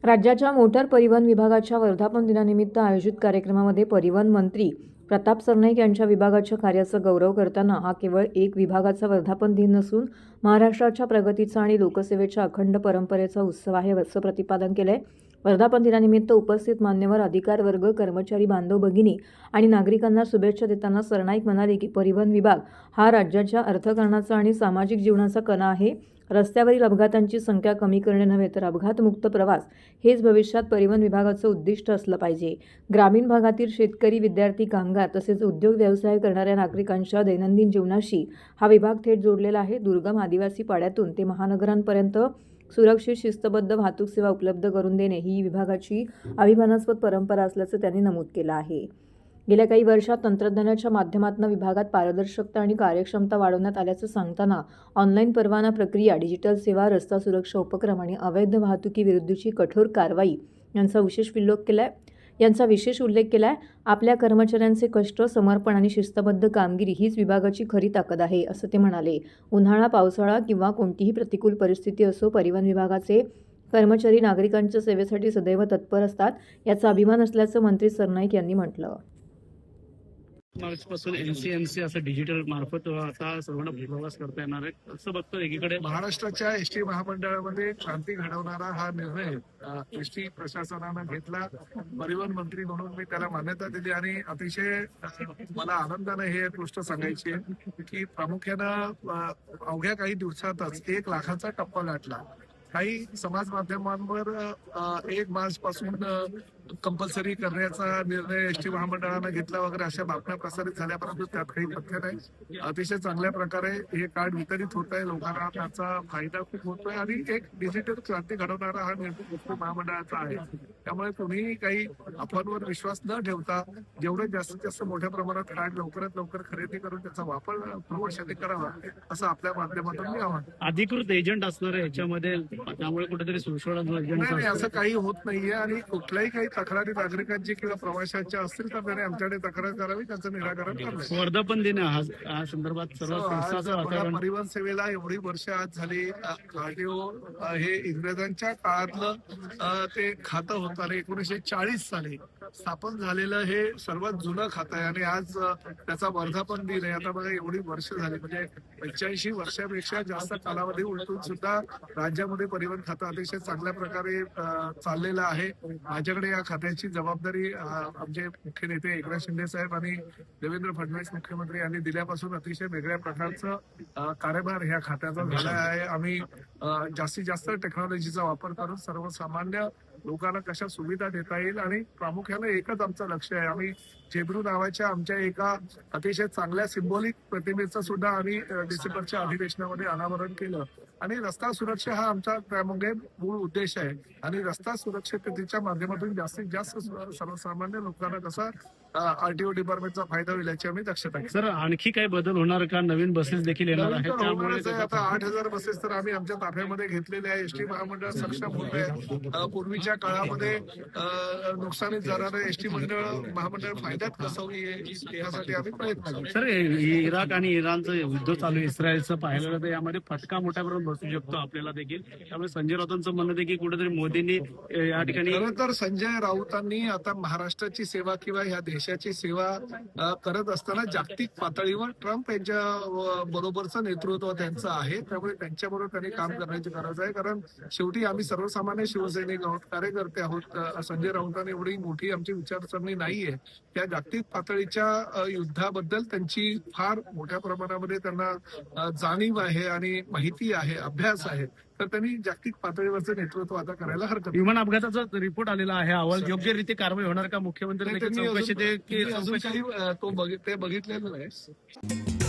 राज्याच्या मोटार परिवहन विभागाच्या वर्धापन दिनानिमित्त आयोजित कार्यक्रमामध्ये परिवहन मंत्री प्रताप सरनाईक यांच्या विभागाच्या कार्याचा गौरव करताना हा केवळ एक विभागाचा वर्धापन दिन नसून महाराष्ट्राच्या प्रगतीचा आणि लोकसेवेच्या अखंड परंपरेचा उत्सव आहे असं प्रतिपादन केलंय। वर्धापन दिनानिमित्त उपस्थित मान्यवर अधिकार वर्ग, कर्मचारी बांधव भगिनी आणि नागरिकांना शुभेच्छा देताना सरनाईक म्हणाले की परिवहन विभाग हा राज्याच्या अर्थकारणाचा आणि सामाजिक जीवनाचा कणा आहे। रस्त्यावरील अपघातांची संख्या कमी करणे नव्हे तर अपघातमुक्त प्रवास हेच भविष्यात परिवहन विभागाचं उद्दिष्ट असलं पाहिजे। ग्रामीण भागातील शेतकरी, विद्यार्थी, कामगार तसेच उद्योग व्यवसाय करणाऱ्या नागरिकांच्या दैनंदिन जीवनाशी हा विभाग थेट जोडलेला आहे। दुर्गम आदिवासी पाड्यातून ते महानगरांपर्यंत सुरक्षित शिस्तबद्ध वाहतूक सेवा उपलब्ध करून देणे ही विभागाची अभिमानास्पद परंपरा असल्याचं त्यांनी नमूद केलं आहे। गेल्या काही वर्षात तंत्रज्ञानाच्या माध्यमातून विभागात पारदर्शकता आणि कार्यक्षमता वाढवण्यात आल्याचं सांगताना ऑनलाईन परवाना प्रक्रिया, डिजिटल सेवा, रस्ता सुरक्षा उपक्रम आणि अवैध वाहतुकीविरुद्धची कठोर कारवाई यांचा विशेष उल्लेख केलाय। आपल्या कर्मचाऱ्यांचे कष्ट, समर्पण आणि शिस्तबद्ध कामगिरी हीच विभागाची खरी ताकद आहे असं ते म्हणाले। उन्हाळा, पावसाळा किंवा कोणतीही प्रतिकूल परिस्थिती असो, परिवहन विभागाचे कर्मचारी नागरिकांच्या सेवेसाठी सदैव तत्पर असतात, याचा अभिमान असल्याचं मंत्री सरनाईक यांनी म्हटलं। मार्चपासून NCMC असं डिजिटल मार्फत आता सर्वांना प्रवास करता येणार आहे असं बघतो। एकीकडे महाराष्ट्राच्या एसटी महामंडळामध्ये क्रांती घडवणारा हा निर्णय एसटी प्रशासनानं घेतला। परिवहन मंत्री म्हणून मी त्याला मान्यता दिली आणि अतिशय मला आनंदाने हे गोष्ट सांगायची आहे की प्रामुख्यानं अवघ्या काही दिवसातच 1 लाखाचा टप्पा गाठला। काही समाज माध्यमांवर 1 मार्च पासून कंपल्सरी करण्याचा निर्णय एसटी महामंडळानं घेतला वगैरे अशा बातम्या प्रसारित झाल्या, परंतु त्यात काही तथ्य नाही। अतिशय चांगल्या प्रकारे हे कार्ड वितरित होत आहे, लोकांना त्याचा फायदा खूप होतोय आणि एक डिजिटल क्रांती घडवणारा हा निर्णय एसटी महामंडळाचा आहे। त्यामुळे तुम्ही काही अफवांवर विश्वास न ठेवता जेवढे जास्तीत जास्त मोठ्या प्रमाणात कार्ड लवकरात लवकर खरेदी करून त्याचा वापर प्रवाशांनी करावा असं आपल्या माध्यमातून मी आवाहन। अधिकृत एजंट असणार आहे याच्यामध्ये, त्यामुळे कुठेतरी सुरक्षित नाही, असं काही होत नाहीये आणि कुठल्याही काही तक्रारी नागरिकांची किंवा प्रवाशांच्या असतील तर त्याने आमच्याकडे तक्रार करावी, त्याचं निराकरण करावं। वर्धापन दिन या संदर्भात सर्व परिवहन सेवेला एवढी वर्ष आज झाली। RTO हे इंग्रजांच्या काळातलं ते खातं होतं आणि 1940 साली स्थापन झालेलं हे सर्वात जुनं खातं आहे आणि आज त्याचा वर्धापन दिन आहे। आता बघा एवढी वर्ष झाली, म्हणजे 85 वर्षापेक्षा जास्त कालावधी उलटून सुद्धा राज्यामध्ये परिवहन खातं अतिशय चांगल्या प्रकारे चाललेलं आहे। माझ्याकडे या खात्याची जबाबदारी आमचे मुख्य नेते एकनाथ शिंदे साहेब आणि देवेंद्र फडणवीस मुख्यमंत्री यांनी दिल्यापासून अतिशय वेगळ्या प्रकारचं कार्यभार ह्या खात्याचा झाला आहे। आम्ही जास्तीत जास्त टेक्नॉलॉजीचा वापर करून सर्वसामान्य लोकांना कशा सुविधा देता येईल आणि प्रामुख्याने एकच आमचं लक्ष आहे। आम्ही जेब्रू नावाच्या आमच्या एका अतिशय चांगल्या सिंबॉलिक प्रतिमेचं सुद्धा आम्ही डिसेंबरच्या अधिवेशनामध्ये अनावरण केलं आणि रस्ता सुरक्षा हा आमचा त्यामध्ये मूळ उद्देश आहे आणि रस्ता सुरक्षिततेच्या माध्यमातून जास्तीत जास्त सर्वसामान्य लोकांना कसा RTO डिपार्टमेंटचा फायदा होईल याची आम्ही दक्षता घेऊ। सर, आणखी काय बदल होणार का? नवीन बसेस देखील येणार आहेत, त्यामुळे आता 8000 बसेस तर आम्ही आमच्या ताफ्यामध्ये घेतलेले आहे। एसटी महामंडळ सक्षम होत आहे। पूर्वीच्या काळामध्ये नुकसानीत जाणारं एसटी महामंडळ फायद्यात कसं होईल यासाठी आम्ही प्रयत्न करू। सर, इराक आणि इराणचं युद्ध चालू आहे, इस्रायलचं पाहिलं तर यामध्ये फटका मोठ्या प्रमाणात बसू शकतो आपल्याला देखील। त्यामुळे संजय राऊतांचं म्हणणं आहे की कुठेतरी मोदींनी या ठिकाणी खरं तर संजय राऊतांनी आता महाराष्ट्राची सेवा किंवा ह्या देशाची सेवा करत असताना जागतिक पातळीवर ट्रम्प यांच्या बरोबरचं नेतृत्व त्यांचं आहे, त्यामुळे त्यांच्याबरोबर त्यांनी काम करण्याची गरज आहे। कारण शेवटी आम्ही सर्वसामान्य शिवसैनिक आहोत, कार्यकर्ते आहोत। संजय राऊतांनी एवढी मोठी आमची विचारसरणी नाहीये। त्या जागतिक पातळीच्या युद्धाबद्दल त्यांची फार मोठ्या प्रमाणामध्ये त्यांना जाणीव आहे आणि माहिती आहे, अभ्यास आहे, तर त्यांनी जागतिक पातळीवरचं नेतृत्व आता करायला हरकत नाही। विमान अपघाताचा रिपोर्ट आलेला आहे, अहवाल योग्यरीत्या कारवाई होणार का? मुख्यमंत्री ते बघितलेलं नाही।